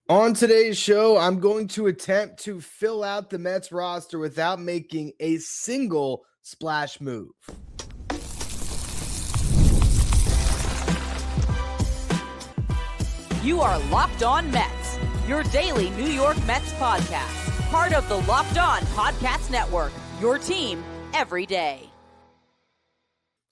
On today's show, I'm going to attempt to fill out the Mets roster without making a single splash move. You are Locked On Mets, your daily New York Mets podcast. Part of the Locked On Podcast Network, your team every day.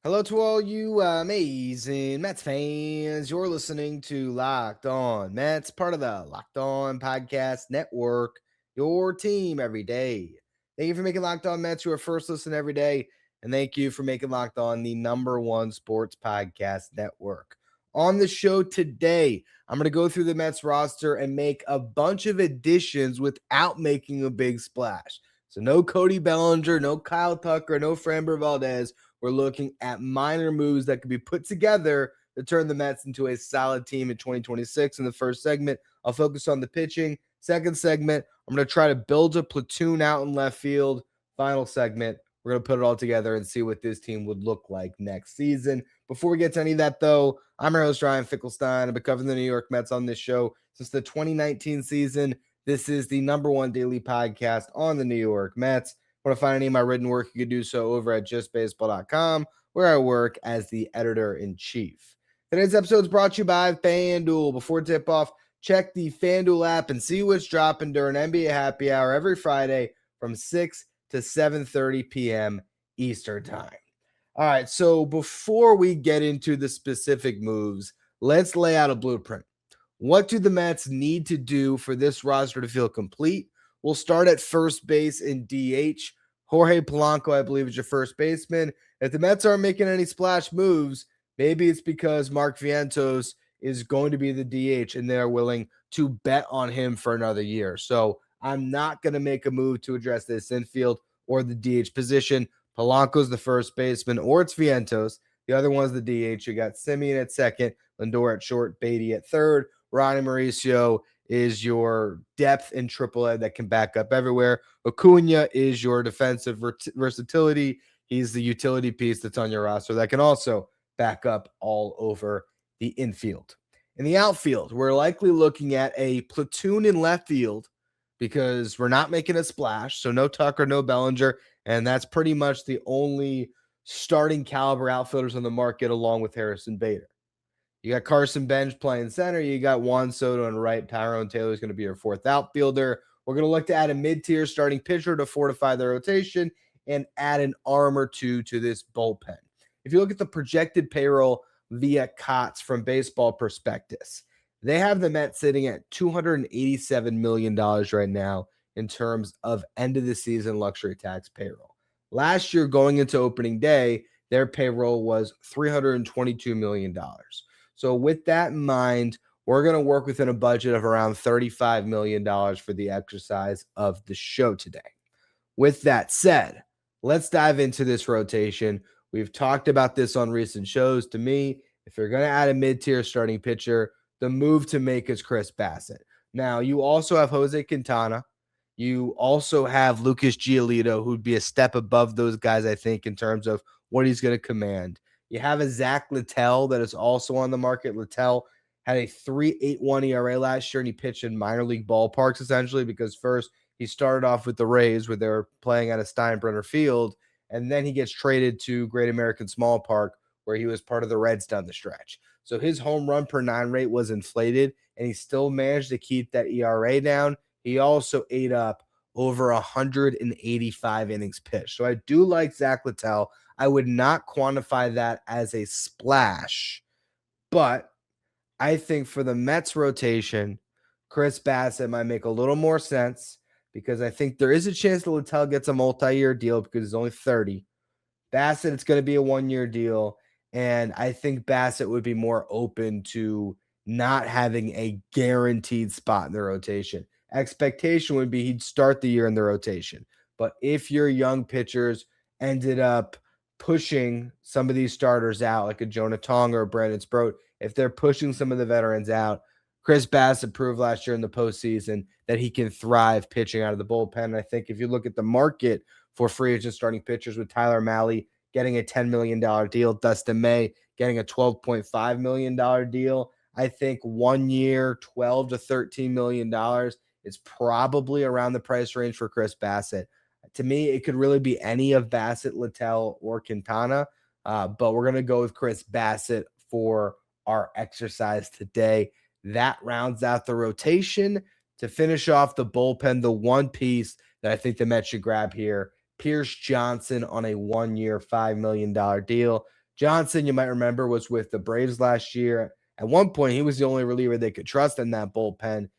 Hello to all you amazing Mets fans. You're listening to Locked On Mets, part of the Locked On Podcast Network, your team every day. Thank you for making Locked On Mets your first listen every day, and thank you for making Locked On the #1 sports podcast network. On the show today, I'm going to go through the Mets roster and make a bunch of additions without making a big splash. So no Cody Bellinger, no Kyle Tucker, no Framber Valdez. We're looking at minor moves that could be put together to turn the Mets into a solid team in 2026. In the first segment, I'll focus on the pitching. Second segment, I'm going to try to build a platoon out in left field. Final segment, we're going to put it all together and see what this team would look like next season. Before we get to any of that, though, I'm your host, Ryan Finkelstein. I've been covering the New York Mets on this show since the 2019 season. This is the #1 daily podcast on the New York Mets. Want to find any of my written work, you can do so over at justbaseball.com, where I work as the editor-in-chief. Today's episode is brought to you by FanDuel. Before tip-off, check the FanDuel app and see what's dropping during NBA Happy Hour every Friday from 6 to 7:30 p.m. Eastern Time. All right, so before we get into the specific moves, let's lay out a blueprint. What do the Mets need to do for this roster to feel complete? We'll start at first base in DH. Jorge Polanco, I believe, is your first baseman. If the Mets aren't making any splash moves, maybe it's because Mark Vientos is going to be the DH and they're willing to bet on him for another year. So I'm not going to make a move to address this infield or the DH position. Polanco's the first baseman, or it's Vientos. The other one's the DH. You got Semien at second, Lindor at short, Baty at third. Ronnie Mauricio is your depth in AAA that can back up everywhere. Acuna is your defensive versatility. He's the utility piece that's on your roster that can also back up all over the infield. In the outfield, we're likely looking at a platoon in left field because we're not making a splash. So no Tucker, no Bellinger, and that's pretty much the only starting caliber outfielders on the market along with Harrison Bader. You got Carson Bench playing center. You got Juan Soto and right. Tyrone Taylor is going to be your fourth outfielder. We're going to look to add a mid-tier starting pitcher to fortify the rotation and add an arm or two to this bullpen. If you look at the projected payroll via COTS from Baseball Prospectus, they have the Mets sitting at $287 million right now in terms of end-of-the-season luxury tax payroll. Last year, going into opening day, their payroll was $322 million. So with that in mind, we're going to work within a budget of around $35 million for the exercise of the show today. With that said, let's dive into this rotation. We've talked about this on recent shows. To me, if you're going to add a mid-tier starting pitcher, the move to make is Chris Bassitt. Now, you also have Jose Quintana. You also have Lucas Giolito, who'd be a step above those guys, I think, in terms of what he's going to command. You have a Zach Littell that is also on the market. Littell had a 3.81 ERA last year, and he pitched in minor league ballparks, essentially, because first he started off with the Rays, where they were playing at a Steinbrenner Field, and then he gets traded to Great American Small Park, where he was part of the Reds down the stretch. So his home run per 9 rate was inflated, and he still managed to keep that ERA down. He also ate up over 185 innings pitched. So I do like Zach Littell. I would not quantify that as a splash, but I think for the Mets rotation, Chris Bassitt might make a little more sense because I think there is a chance that Littell gets a multi-year deal because he's only 30. Bassitt, it's going to be a 1-year deal, and I think Bassitt would be more open to not having a guaranteed spot in the rotation. Expectation would be he'd start the year in the rotation, but if your young pitchers ended up pushing some of these starters out, like a Jonah Tong or a Brandon Sproat, if they're pushing some of the veterans out, Chris Bassitt proved last year in the postseason that he can thrive pitching out of the bullpen. I think if you look at the market for free agent starting pitchers, with Tyler Mahle getting a $10 million deal, Dustin May getting a $12.5 million deal, I think 1 year, $12 to $13 million is probably around the price range for Chris Bassitt. To me, it could really be any of Bassitt, Littell, or Quintana, but we're going to go with Chris Bassitt for our exercise today. That rounds out the rotation. To finish off the bullpen, the one piece that I think the Mets should grab here, Pierce Johnson on a 1 year, $5 million deal. Johnson, you might remember, was with the Braves last year. At one point, he was the only reliever they could trust in that bullpen.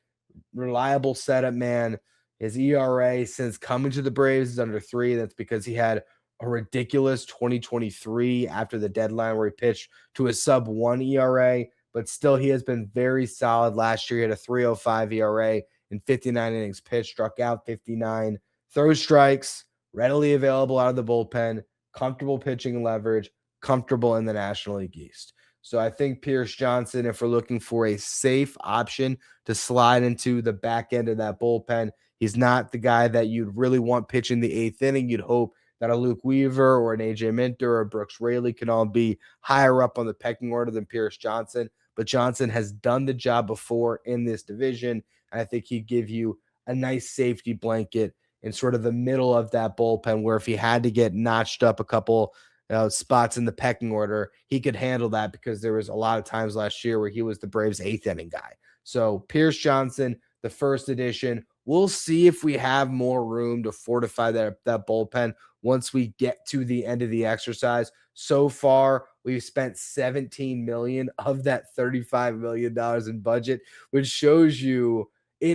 Reliable setup man. His ERA since coming to the Braves is under 3. That's because he had a ridiculous 2023 after the deadline where he pitched to a sub-1 ERA, but still he has been very solid. Last year he had a 3.05 ERA in 59 innings pitched, struck out 59, throws strikes, readily available out of the bullpen, comfortable pitching leverage, comfortable in the National League East. So I think Pierce Johnson, if we're looking for a safe option to slide into the back end of that bullpen, he's not the guy that you'd really want pitching the 8th inning. You'd hope that a Luke Weaver or an AJ Minter or Brooks Raley can all be higher up on the pecking order than Pierce Johnson. But Johnson has done the job before in this division. And I think he'd give you a nice safety blanket in sort of the middle of that bullpen, where if he had to get notched up a couple spots in the pecking order, he could handle that, because there was a lot of times last year where he was the Braves' 8th inning guy. So Pierce Johnson, the first edition. We'll see if we have more room to fortify that bullpen once we get to the end of the exercise. So far, we've spent $17 million of that $35 million in budget, which shows you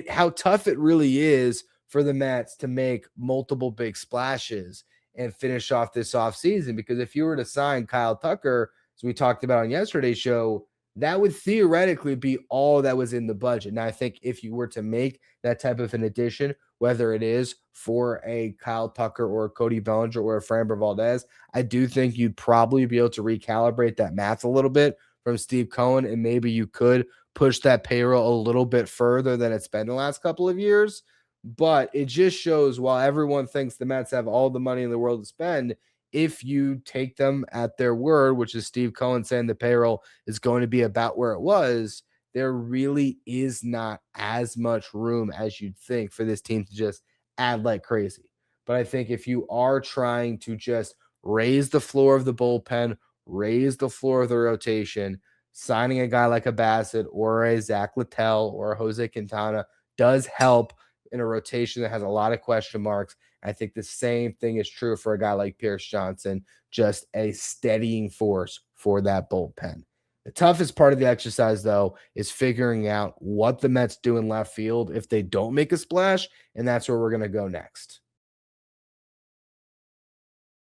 how tough it really is for the Mets to make multiple big splashes and finish off this offseason. Because if you were to sign Kyle Tucker, as we talked about on yesterday's show, that would theoretically be all that was in the budget. Now, I think if you were to make that type of an addition, whether it is for a Kyle Tucker or a Cody Bellinger or a Framber Valdez, I do think you'd probably be able to recalibrate that math a little bit from Steve Cohen, and maybe you could push that payroll a little bit further than it's been the last couple of years. But it just shows, while everyone thinks the Mets have all the money in the world to spend, if you take them at their word, which is Steve Cohen saying the payroll is going to be about where it was, there really is not as much room as you'd think for this team to just add like crazy. But I think if you are trying to just raise the floor of the bullpen, raise the floor of the rotation, signing a guy like a Bassitt or a Zach Littell or a Jose Quintana does help in a rotation that has a lot of question marks. I think the same thing is true for a guy like Pierce Johnson, just a steadying force for that bullpen. The toughest part of the exercise, though, is figuring out what the Mets do in left field if they don't make a splash, and that's where we're going to go next.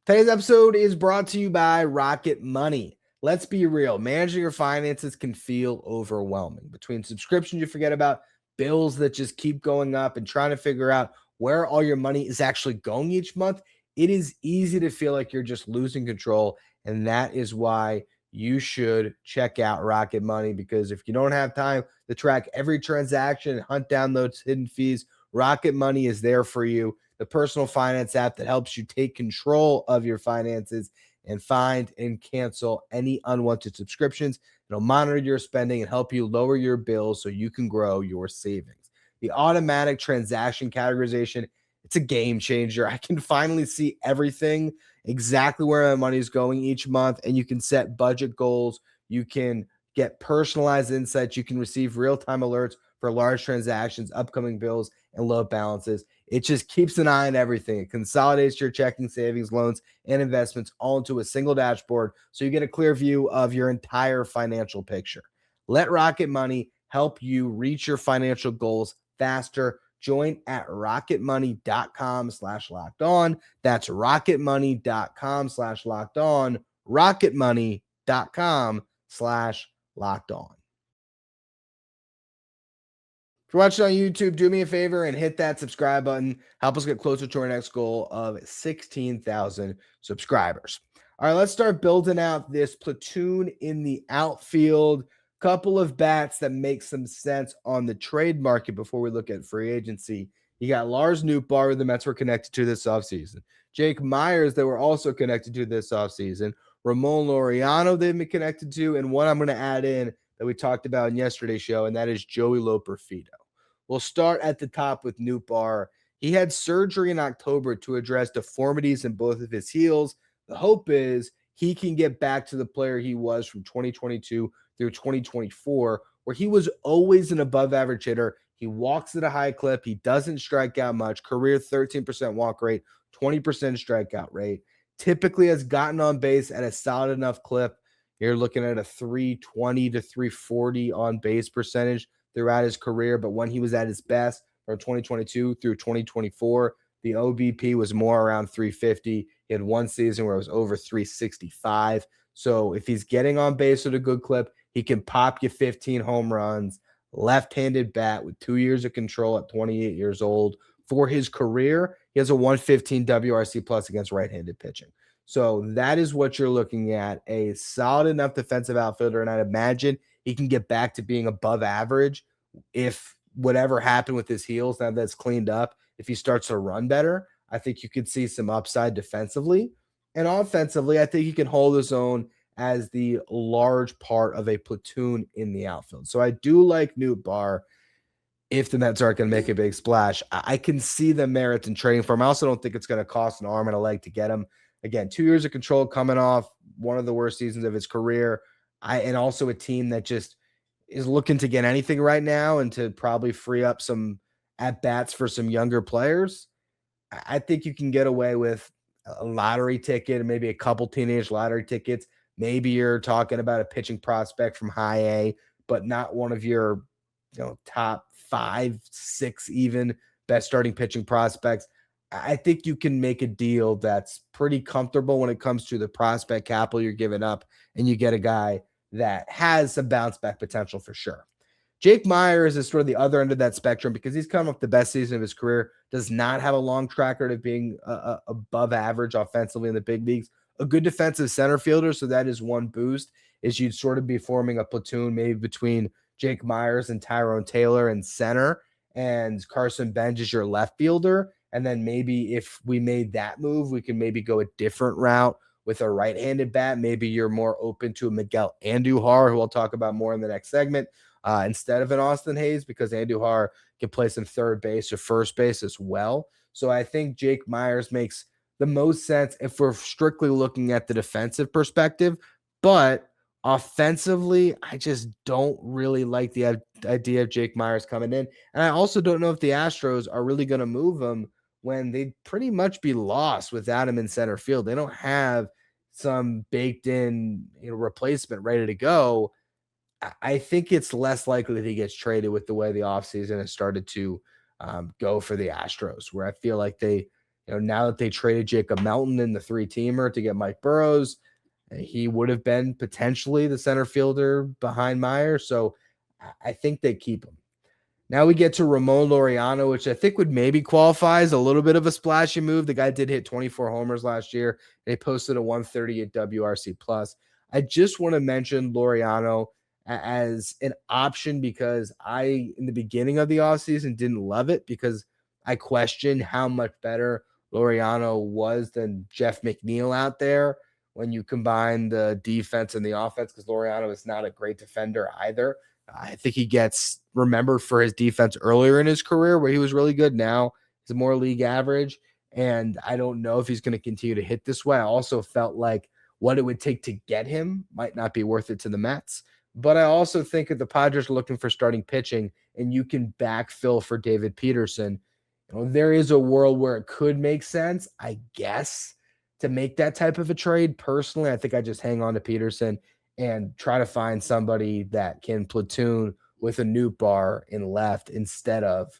Today's episode is brought to you by Rocket Money. Let's be real. Managing your finances can feel overwhelming. Between subscriptions you forget about, bills that just keep going up, and trying to figure out where all your money is actually going each month, it is easy to feel like you're just losing control. And that is why you should check out Rocket Money, because if you don't have time to track every transaction and hunt down those hidden fees, Rocket Money is there for you. The personal finance app that helps you take control of your finances and find and cancel any unwanted subscriptions. It'll monitor your spending and help you lower your bills so you can grow your savings. The automatic transaction categorization, it's a game changer. I can finally see everything, exactly where my money is going each month, and you can set budget goals. You can get personalized insights. You can receive real-time alerts for large transactions, upcoming bills, and low balances. It just keeps an eye on everything. It consolidates your checking, savings, loans, and investments all into a single dashboard so you get a clear view of your entire financial picture. Let Rocket Money help you reach your financial goals faster. Join at rocketmoney.com/locked-on. That's rocketmoney.com/locked-on. rocketmoney.com/locked-on. If you're watching on YouTube, do me a favor and hit that subscribe button. Help us get closer to our next goal of 16,000 subscribers. All right, let's start building out this platoon in the outfield. Couple of bats that make some sense on the trade market before we look at free agency. You got Lars Nootbaar, who the Mets were connected to this offseason. Jake Myers, that were also connected to this offseason. Ramon Laureano, they've been connected to. And one I'm going to add in, that we talked about in yesterday's show, and that is Joey Loperfido. We'll start at the top with Nootbaar. He had surgery in October to address deformities in both of his heels. The hope is he can get back to the player he was from 2022 through 2024, where he was always an above-average hitter. He walks at a high clip. He doesn't strike out much. Career 13% walk rate, 20% strikeout rate. Typically has gotten on base at a solid enough clip. You're looking at a 320 to 340 on base percentage throughout his career. But when he was at his best from 2022 through 2024, the OBP was more around 350. He had one season where it was over 365. So if he's getting on base at a good clip, he can pop you 15 home runs, left-handed bat with 2 years of control at 28 years old. For his career, he has a 115 WRC plus against right-handed pitching. So that is what you're looking at, a solid enough defensive outfielder, and I'd imagine he can get back to being above average if whatever happened with his heels, now that's cleaned up, if he starts to run better. I think you could see some upside defensively. And offensively, I think he can hold his own as the large part of a platoon in the outfield. So I do like Nootbaar if the Mets aren't going to make a big splash. I can see the merits in trading for him. I also don't think it's going to cost an arm and a leg to get him. Again, 2 years of control coming off one of the worst seasons of his career. And also a team that just is looking to get anything right now and to probably free up some at-bats for some younger players. I think you can get away with a lottery ticket and maybe a couple teenage lottery tickets. Maybe you're talking about a pitching prospect from high A, but not one of your top 5, 6 even best starting pitching prospects. I think you can make a deal that's pretty comfortable when it comes to the prospect capital you're giving up, and you get a guy that has some bounce back potential for sure. Jake Myers is sort of the other end of that spectrum because he's coming off the best season of his career, does not have a long track record of being above average offensively in the big leagues. A good defensive center fielder, so that is one boost, is you'd sort of be forming a platoon maybe between Jake Myers and Tyrone Taylor in center, and Carson Bench is your left fielder. And then maybe if we made that move, we can maybe go a different route with a right-handed bat. Maybe you're more open to a Miguel Andujar, who we'll talk about more in the next segment, instead of an Austin Hayes, because Andujar can play some third base or first base as well. So I think Jake Myers makes the most sense if we're strictly looking at the defensive perspective. But offensively, I just don't really like the idea of Jake Myers coming in. And I also don't know if the Astros are really going to move him when they'd pretty much be lost without him in center field. They don't have some baked in replacement ready to go. I think it's less likely that he gets traded with the way the offseason has started to go for the Astros, where I feel like they, now that they traded Jacob Melton in the 3-teamer to get Mike Burrows, he would have been potentially the center fielder behind Myers. So I think they keep him. Now we get to Ramon Laureano, which I think would maybe qualify as a little bit of a splashy move. The guy did hit 24 homers last year. They posted a 138 WRC plus. I just want to mention Laureano as an option because I, in the beginning of the offseason, didn't love it because I questioned how much better Laureano was than Jeff McNeil out there when you combine the defense and the offense, because Laureano is not a great defender either. I think he gets remembered for his defense earlier in his career where he was really good. Now he's more league average, and I don't know if he's going to continue to hit this way. I also felt like what it would take to get him might not be worth it to the Mets. But I also think that the Padres are looking for starting pitching, and you can backfill for David Peterson. There is a world where it could make sense, I guess, to make that type of a trade. Personally, I think I just hang on to Peterson and try to find somebody that can platoon with a Nootbaar in left instead of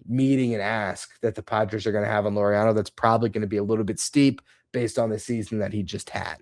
meeting an ask that the Padres are going to have on Laureano. That's probably going to be a little bit steep based on the season that he just had.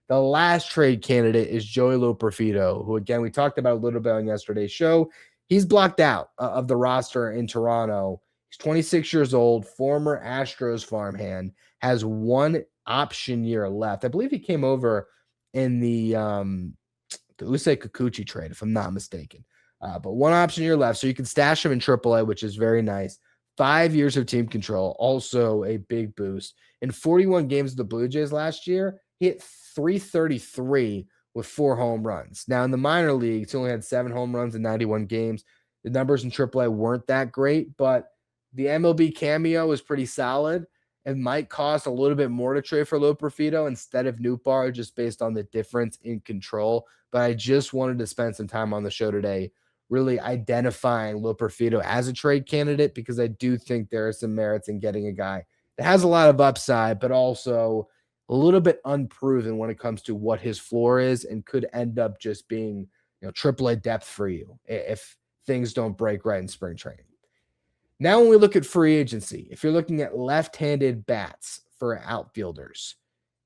The last trade candidate is Joey Loperfido, who, again, we talked about a little bit on yesterday's show. He's blocked out of the roster in Toronto. He's 26 years old, former Astros farmhand, has one option year left. I believe he came over in the Usei Kikuchi trade, if I'm not mistaken. But one option year left, so you can stash him in AAA, which is very nice. 5 years of team control, also a big boost. In 41 games of the Blue Jays last year, he hit 333 with 4 home runs. Now, in the minor leagues, he only had 7 home runs in 91 games. The numbers in AAA weren't that great, but the MLB cameo was pretty solid. It might cost a little bit more to trade for Loperfido instead of Nootbaar, just based on the difference in control. But I just wanted to spend some time on the show today really identifying Loperfido as a trade candidate, because I do think there are some merits in getting a guy that has a lot of upside, but also a little bit unproven when it comes to what his floor is, and could end up just being, AAA depth for you if things don't break right in spring training. Now, when we look at free agency, if you're looking at left-handed bats for outfielders,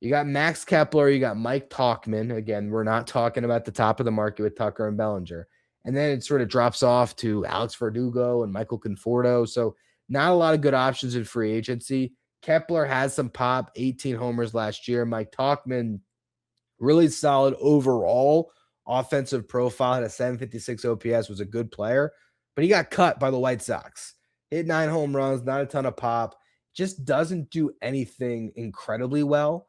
you got Max Kepler, you got Mike Tauchman. Again, we're not talking about the top of the market with Tucker and Bellinger. And then it sort of drops off to Alex Verdugo and Michael Conforto. So not a lot of good options in free agency. Kepler has some pop, 18 homers last year. Mike Tauchman, really solid overall offensive profile, had a 756 OPS, was a good player, but he got cut by the White Sox. Hit 9 home runs, not a ton of pop, just doesn't do anything incredibly well,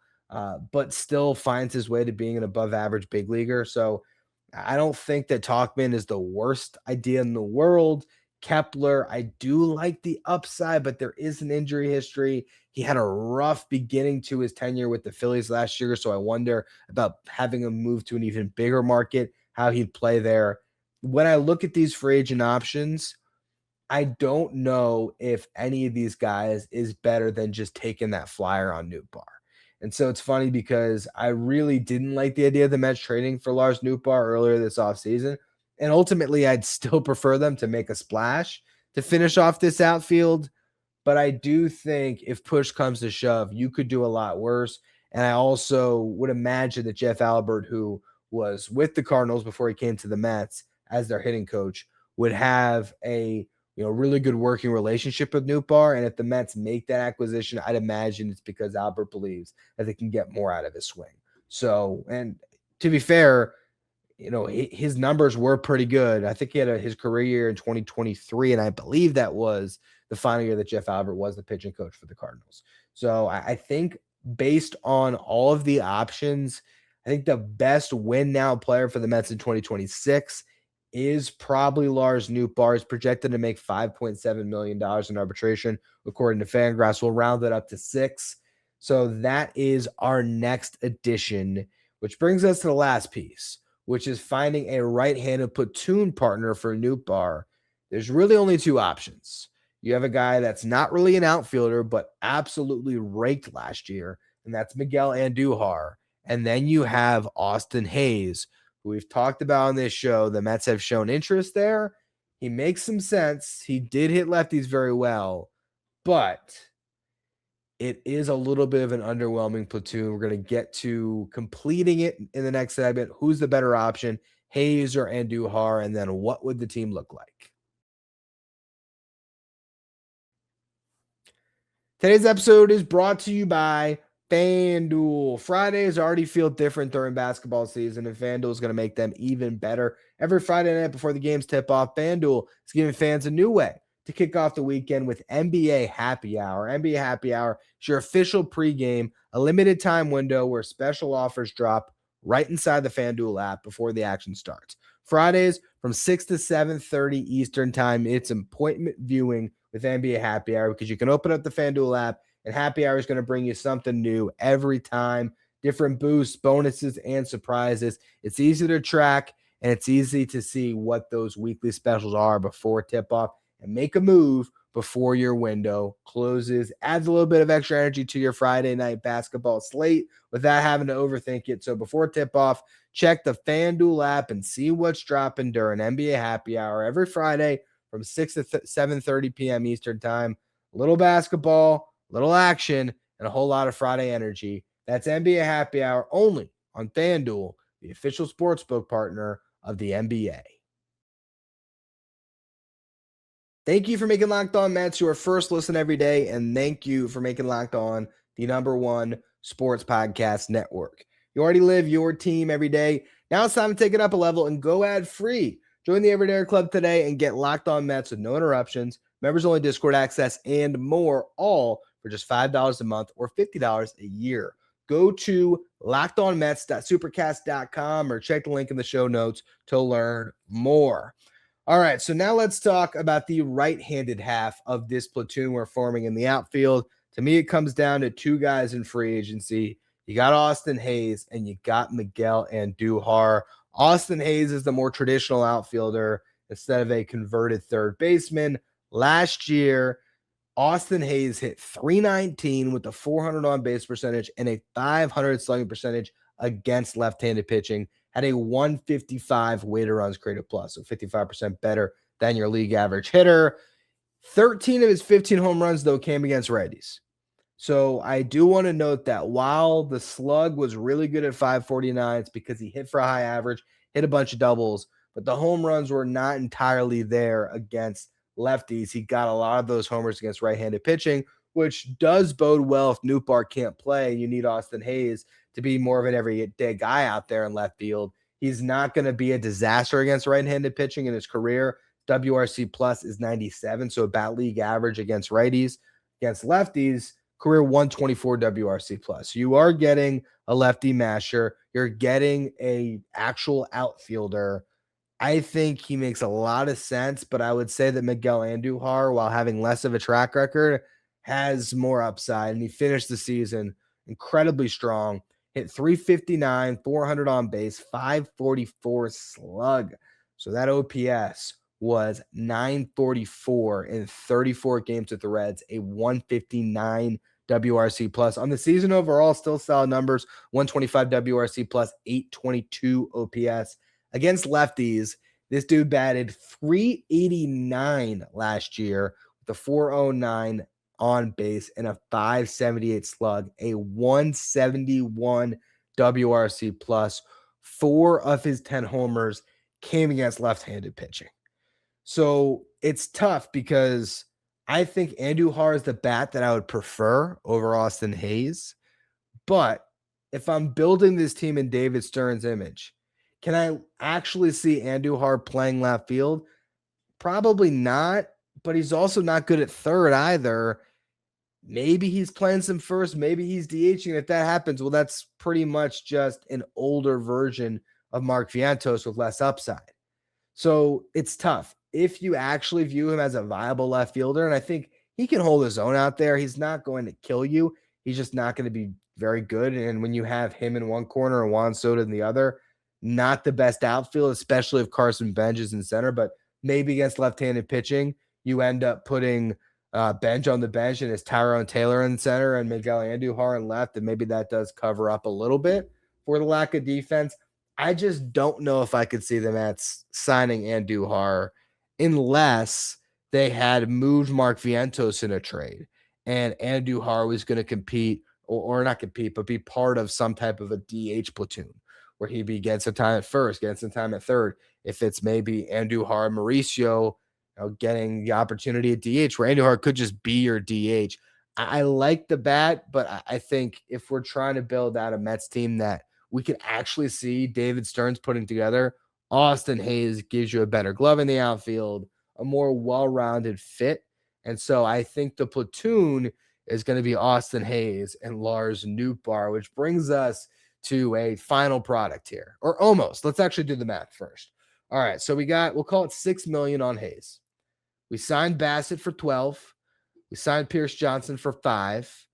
but still finds his way to being an above average big leaguer. So I don't think that Tauchman is the worst idea in the world. Kepler, I do like the upside, but there is an injury history. He had a rough beginning to his tenure with the Phillies last year, so I wonder about having him move to an even bigger market, how he'd play there. When I look at these free agent options, I don't know if any of these guys is better than just taking that flyer on Nootbaar. And so it's funny because I really didn't like the idea of the Mets trading for Lars Nootbaar earlier this offseason. And ultimately, I'd still prefer them to make a splash to finish off this outfield. But I do think if push comes to shove, you could do a lot worse. And I also would imagine that Jeff Albert, who was with the Cardinals before he came to the Mets as their hitting coach, would have a really good working relationship with Nootbaar. And if the Mets make that acquisition, I'd imagine it's because Albert believes that they can get more out of his swing. So, and to be fair, his numbers were pretty good. I think he had his career year in 2023, and I believe that was the final year that Jeff Albert was the pitching coach for the Cardinals. So I think based on all of the options, I think the best win now player for the Mets in 2026 is probably Lars Nootbaar. Is projected to make $5.7 million in arbitration, according to Fangraphs. We'll round it up to 6. So that is our next addition, which brings us to the last piece, which is finding a right-handed platoon partner for Nootbaar. There's really only 2 options. You have a guy that's not really an outfielder, but absolutely raked last year, and that's Miguel Andujar. And then you have Austin Hayes, who we've talked about on this show. The Mets have shown interest there. He makes some sense. He did hit lefties very well, but it is a little bit of an underwhelming platoon. We're going to get to completing it in the next segment. Who's the better option, Hayes or Andujar? And then what would the team look like? Today's episode is brought to you by FanDuel. Fridays already feel different during basketball season, and FanDuel is going to make them even better. Every Friday night before the games tip off, FanDuel is giving fans a new way to kick off the weekend with NBA Happy Hour. NBA Happy Hour is your official pregame, a limited time window where special offers drop right inside the FanDuel app before the action starts. Fridays from 6 to 7:30 Eastern time, it's appointment viewing with NBA Happy Hour, because you can open up the FanDuel app and Happy Hour is going to bring you something new every time. Different boosts, bonuses, and surprises. It's easy to track, and it's easy to see what those weekly specials are before tip-off, and make a move before your window closes. Adds a little bit of extra energy to your Friday night basketball slate without having to overthink it. So before tip-off, check the FanDuel app and see what's dropping during NBA Happy Hour every Friday from 6 to 7:30 p.m. Eastern time. Little basketball, little action, and a whole lot of Friday energy. That's NBA Happy Hour only on FanDuel, the official sportsbook partner of the NBA. Thank you for making Locked On Mets your first listen every day, and thank you for making Locked On the #1 sports podcast network. You already live your team every day. Now it's time to take it up a level and go ad-free. Join the Everyday Club today and get Locked On Mets with no interruptions, members-only Discord access, and more, all for just $5 a month or $50 a year. go to lockedonmets.supercast.com or check the link in the show notes to learn more. All right, so now let's talk about the right-handed half of this platoon we're forming in the outfield. To me, it comes down to two guys in free agency. You got Austin Hayes and you got Miguel Andujar. Austin Hayes is the more traditional outfielder instead of a converted third baseman. Last year, Austin Hayes hit .319 with a .400 on-base percentage and a .500 slugging percentage against left-handed pitching. Had a 155 weighted runs created plus, so 55% better than your league average hitter. 13 of his 15 home runs, though, came against righties. So I do want to note that while the slug was really good at 549, it's because he hit for a high average, hit a bunch of doubles, but the home runs were not entirely there against lefties. He got a lot of those homers against right-handed pitching, which does bode well if Nootbaar can't play. You need Austin Hayes to be more of an everyday guy out there in left field. He's not going to be a disaster against right-handed pitching in his career. WRC plus is 97, so about league average against righties. Against lefties, career 124 WRC plus. You are getting a lefty masher. You're getting a actual outfielder. I think he makes a lot of sense, but I would say that Miguel Andujar, while having less of a track record, has more upside. And he finished the season incredibly strong. Hit .359, 400 on base, 544 slug. So that OPS was .944 in 34 games with the Reds, a 159 WRC plus. On the season overall, still solid numbers, 125 WRC plus, 822 OPS. Against lefties, this dude batted .389 last year with a .409 on base and a .578 slug, a 171 WRC plus. 4 of his 10 homers came against left-handed pitching. So it's tough because I think Andujar is the bat that I would prefer over Austin Hayes. But if I'm building this team in David Stern's image, can I actually see Andujar playing left field? Probably not, but he's also not good at third either. Maybe he's playing some first, maybe he's DHing. If that happens, well, that's pretty much just an older version of Mark Vientos with less upside. So it's tough. If you actually view him as a viable left fielder, and I think he can hold his own out there, he's not going to kill you. He's just not going to be very good. And when you have him in one corner and Juan Soto in the other, not the best outfield, especially if Carson Bench is in center, but maybe against left-handed pitching, you end up putting Bench on the bench and it's Tyrone Taylor in center and Miguel Andujar in left, and maybe that does cover up a little bit for the lack of defense. I just don't know if I could see the Mets signing Andujar unless they had moved Mark Vientos in a trade and Andujar was going to compete or not compete, but be part of some type of a DH platoon where he'd be getting some time at first, getting some time at third. If it's maybe Andujar, Mauricio, getting the opportunity at DH, where Andujar could just be your DH. I like the bat, but I think if we're trying to build out a Mets team that we can actually see David Stearns putting together, Austin Hayes gives you a better glove in the outfield, a more well-rounded fit. And so I think the platoon is going to be Austin Hayes and Lars Nootbaar, which brings us to a final product here, or almost. Let's actually do the math first. All right, so we'll call it $6 million on Hayes. We signed Bassitt for 12. We signed Pierce Johnson for 5.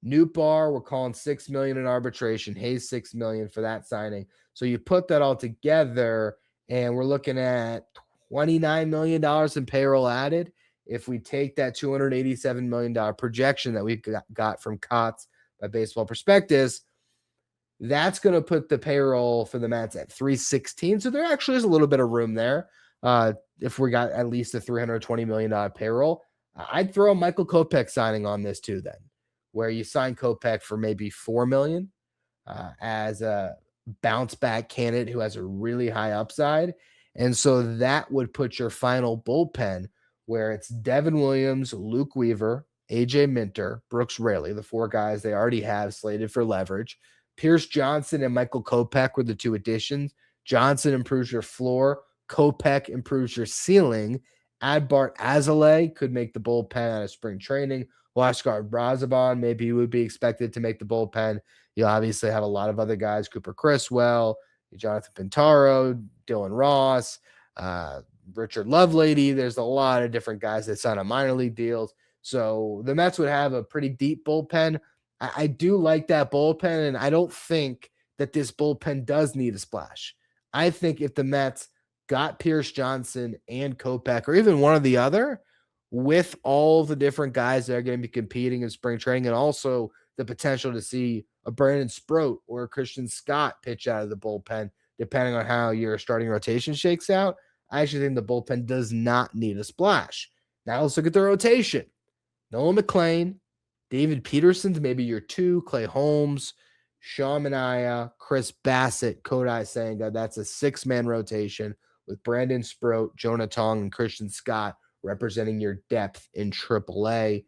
Nootbaar, we're calling $6 million in arbitration. Hayes $6 million for that signing. So you put that all together, and we're looking at $29 million in payroll added. If we take that $287 million projection that we got from Kotz by Baseball Prospectus, that's going to put the payroll for the Mets at $316. So there actually is a little bit of room there. If we got at least a $320 million payroll, I'd throw a Michael Kopech signing on this too then, where you sign Kopech for maybe $4 million as a bounce back candidate who has a really high upside. And so that would put your final bullpen where it's Devin Williams, Luke Weaver, AJ Minter, Brooks Raley, the 4 guys they already have slated for leverage. Pierce Johnson and Michael Kopech were the 2 additions. Johnson improves your floor. Kopech improves your ceiling. Adbart Azalea could make the bullpen out of spring training. Huascar Brazaban, maybe he would be expected to make the bullpen. You'll obviously have a lot of other guys, Cooper Criswell, Jonathan Pintaro, Dylan Ross, Richard Lovelady. There's a lot of different guys that sign on minor league deals. So the Mets would have a pretty deep bullpen. I do like that bullpen, and I don't think that this bullpen does need a splash. I think if the Mets got Pierce Johnson and Kopech, or even one or the other, with all the different guys that are going to be competing in spring training, and also the potential to see a Brandon Sproat or a Christian Scott pitch out of the bullpen, depending on how your starting rotation shakes out, I actually think the bullpen does not need a splash. Now let's look at the rotation. Nolan McLean, David Peterson's maybe your 2, Clay Holmes, Sean Manaea, Chris Bassitt, Kodai Senga. That's a 6-man rotation with Brandon Sproat, Jonah Tong, and Christian Scott representing your depth in AAA.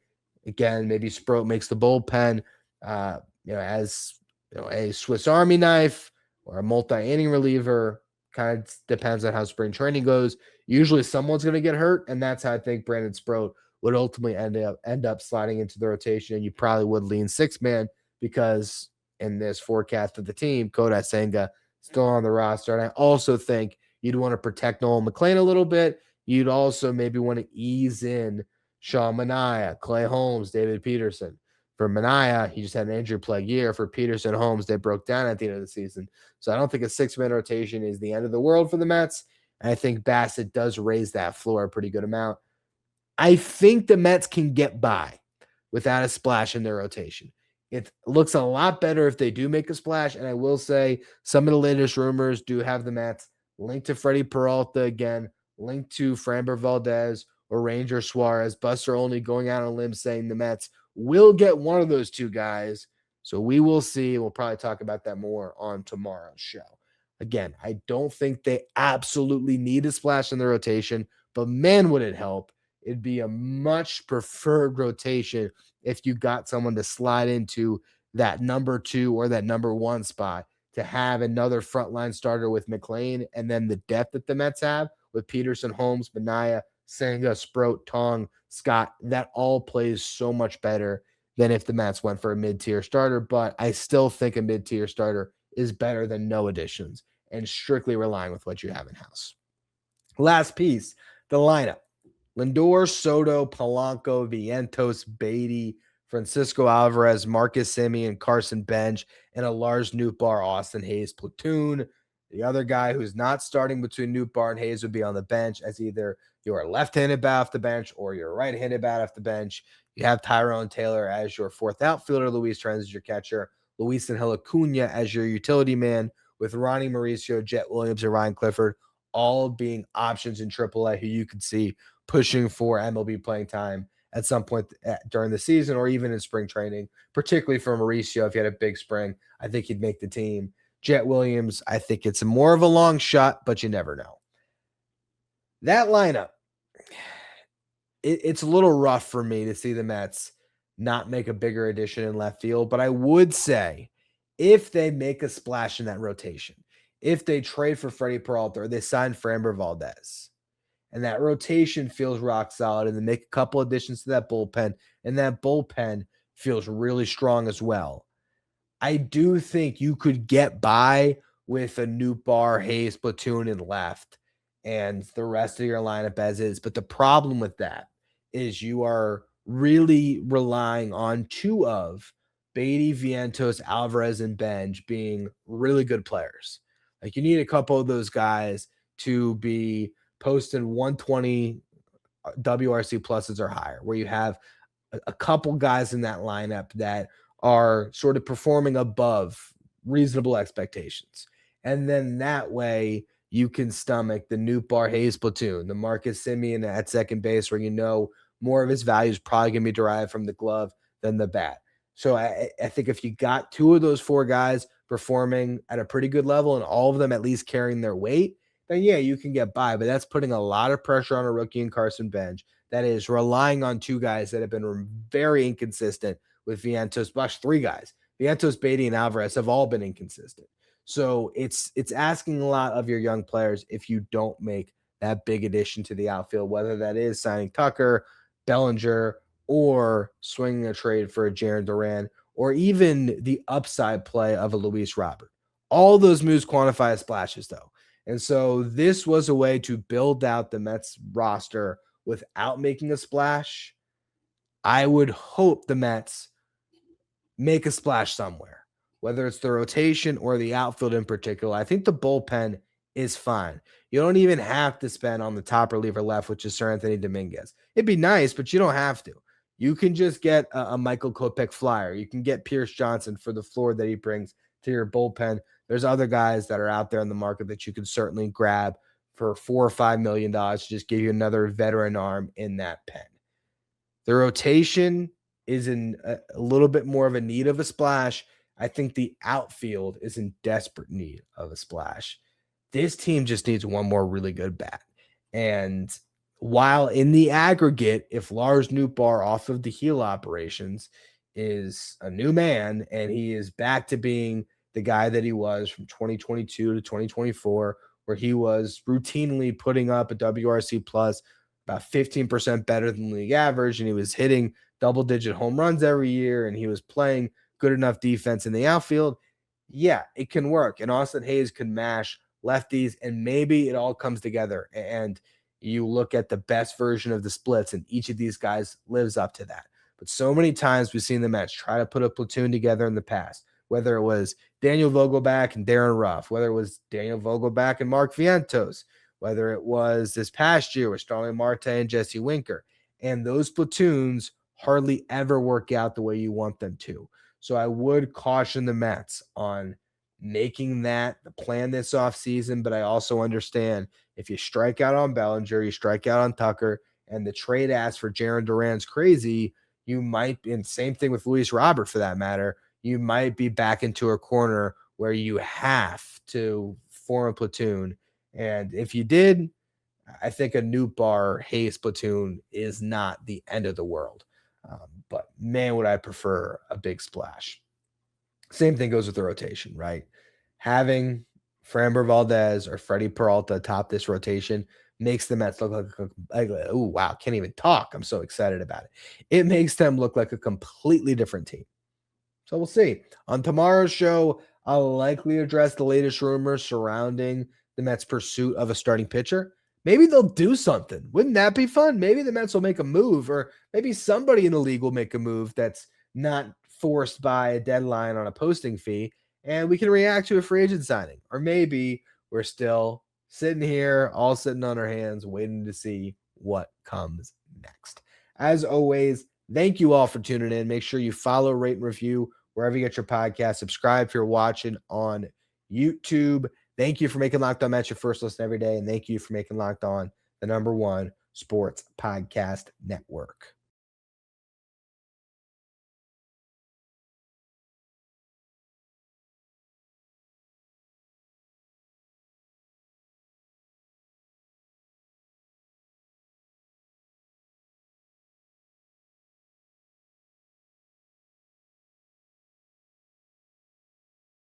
Again, maybe Sproat makes the bullpen, as a Swiss Army knife or a multi-inning reliever. Kind of depends on how spring training goes. Usually someone's going to get hurt, and that's how I think Brandon Sproat would ultimately end up sliding into the rotation, and you probably would lean 6-man because in this forecast of the team, Kodai Senga still on the roster. And I also think you'd want to protect Nolan McLean a little bit. You'd also maybe want to ease in Sean Manaea, Clay Holmes, David Peterson. For Manaea, he just had an injury-plagued year. For Peterson, Holmes, they broke down at the end of the season. So I don't think a 6-man rotation is the end of the world for the Mets. And I think Bassitt does raise that floor a pretty good amount. I think the Mets can get by without a splash in their rotation. It looks a lot better if they do make a splash. And I will say some of the latest rumors do have the Mets linked to Freddie Peralta again, linked to Framber Valdez or Ranger Suarez. Buster Olney going out on a limb saying the Mets will get one of those 2 guys. So we will see. We'll probably talk about that more on tomorrow's show. Again, I don't think they absolutely need a splash in the rotation, but man, would it help. It'd be a much preferred rotation if you got someone to slide into that number 2 or that number 1 spot, to have another frontline starter with McLean, and then the depth that the Mets have with Peterson, Holmes, Manaea, Senga, Sproat, Tong, Scott. That all plays so much better than if the Mets went for a mid-tier starter, but I still think a mid-tier starter is better than no additions and strictly relying with what you have in-house. Last piece, the lineup. Lindor, Soto, Polanco, Vientos, Baty, Francisco Alvarez, Marcus Semien, Carson Bench, and a Lars Nootbaar, Austin Hayes platoon. The other guy who's not starting between Nootbaar and Hayes would be on the bench, as either you're a left-handed bat off the bench or you're a right-handed bat off the bench. You have Tyrone Taylor as your 4th outfielder, Luis Trens as your catcher, Luis Angel Acuna as your utility man, with Ronnie Mauricio, Jet Williams, and Ryan Clifford all being options in AAA who you could see pushing for MLB playing time at some point during the season or even in spring training, particularly for Mauricio. If he had a big spring, I think he'd make the team. Jet Williams, I think it's more of a long shot, but you never know. That lineup, it's a little rough for me to see the Mets not make a bigger addition in left field, but I would say if they make a splash in that rotation, if they trade for Freddie Peralta or they sign Framber Valdez, and that rotation feels rock solid, and they make a couple additions to that bullpen, and that bullpen feels really strong as well, I do think you could get by with a Nootbaar, Hayes platoon in left and the rest of your lineup as is. But the problem with that is you are really relying on 2 of Baty, Vientos, Alvarez, and Benj being really good players. Like, you need a couple of those guys to be posting 120 WRC pluses or higher, where you have a couple guys in that lineup that are sort of performing above reasonable expectations. And then that way you can stomach the Nootbaar Hayes platoon, the Marcus Semien at second base, where you know more of his value is probably going to be derived from the glove than the bat. So I think if you got 2 of those 4 guys performing at a pretty good level and all of them at least carrying their weight, then yeah, you can get by. But that's putting a lot of pressure on a rookie in Carson Bench. That is relying on 2 guys that have been very inconsistent with Vientos. 3 guys. Vientos, Baty, and Alvarez have all been inconsistent. So it's asking a lot of your young players if you don't make that big addition to the outfield, whether that is signing Tucker, Bellinger, or swinging a trade for a Jarren Duran, or even the upside play of a Luis Robert. All those moves quantify as splashes, though. And so this was a way to build out the Mets roster without making a splash. I would hope the Mets make a splash somewhere, whether it's the rotation or the outfield in particular. I think the bullpen is fine. You don't even have to spend on the top reliever left, which is Sir Anthony Dominguez. It'd be nice, but you don't have to. You can just get a Michael Kopech flyer. You can get Pierce Johnson for the floor that he brings to your bullpen. There's other guys that are out there in the market that you can certainly grab for $4 or $5 million to just give you another veteran arm in that pen. The rotation is in a little bit more of a need of a splash. I think the outfield is in desperate need of a splash. This team just needs one more really good bat. And while in the aggregate, if Lars Nootbaar off of the heel operations is a new man and he is back to being the guy that he was from 2022 to 2024, where he was routinely putting up a WRC plus about 15% better than league average, and he was hitting double-digit home runs every year, and he was playing good enough defense in the outfield, yeah, it can work. And Austin Hayes can mash lefties, and maybe it all comes together, and you look at the best version of the splits, and each of these guys lives up to that. But so many times we've seen the Mets try to put a platoon together in the past, whether it was Daniel Vogelbach and Darren Ruff, whether it was Daniel Vogelbach and Mark Vientos, whether it was this past year with Starling Marte and Jesse Winker. And those platoons hardly ever work out the way you want them to. So I would caution the Mets on making that the plan this offseason, but I also understand if you strike out on Bellinger, you strike out on Tucker, and the trade ask for Jarren Duran's crazy, you might, and same thing with Luis Robert for that matter, you might be back into a corner where you have to form a platoon. And if you did, I think a Nootbaar Hayes platoon is not the end of the world. But man, would I prefer a big splash. Same thing goes with the rotation, right? Having Framber Valdez or Freddie Peralta top this rotation makes the Mets look like oh, wow, can't even talk. I'm so excited about it. It makes them look like a completely different team. So we'll see. On tomorrow's show, I'll likely address the latest rumors surrounding the Mets' pursuit of a starting pitcher. Maybe they'll do something. Wouldn't that be fun? Maybe the Mets will make a move, or maybe somebody in the league will make a move that's not forced by a deadline on a posting fee, and we can react to a free agent signing. Or maybe we're still sitting here, all sitting on our hands, waiting to see what comes next. As always, thank you all for tuning in. Make sure you follow, rate, and review wherever you get your podcast. Subscribe if you're watching on YouTube. Thank you for making Locked On Mets your first listen every day, and thank you for making Locked On the #1 sports podcast network.